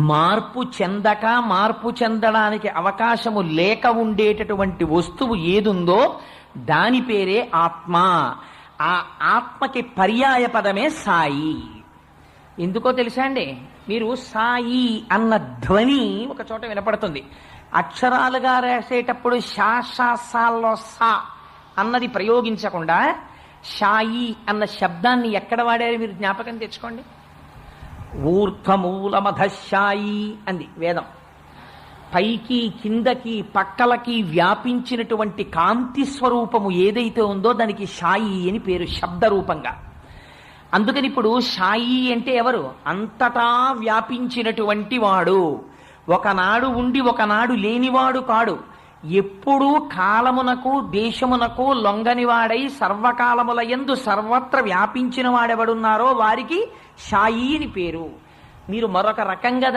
మార్పు చెందక మార్పు చెందడానికి అవకాశము లేక ఉండేటటువంటి వస్తువు ఏదుందో దాని పేరే ఆత్మ. ఆ ఆత్మకి పర్యాయ పదమే సాయి. ఎందుకో తెలుసా అండి? మీరు సాయి అన్న ధ్వని ఒక చోట వినపడుతుంది. అక్షరాలుగా రాసేటప్పుడు షాషాసాల్లో సా అన్నది ప్రయోగించకుండా షాయి అన్న శబ్దాన్ని ఎక్కడ వాడారు మీరు జ్ఞాపకం తెచ్చుకోండి. ఊర్ధ్వమూలమధశాయి అంది వేదం. పైకి కిందకి పక్కలకి వ్యాపించినటువంటి కాంతి స్వరూపము ఏదైతే ఉందో దానికి షాయి అని పేరు, శబ్దరూపంగా. అందుకని ఇప్పుడు షాయి అంటే ఎవరు? అంతటా వ్యాపించినటువంటి వాడు. ఒకనాడు ఉండి ఒకనాడు లేనివాడు కాడు. ఎప్పుడూ కాలమునకు దేశమునకు లొంగనివాడై సర్వకాలముల యందు సర్వత్ర వ్యాపించిన వాడెవడున్నారో వారికి షాయి అని పేరు. మీరు మరొక రకంగా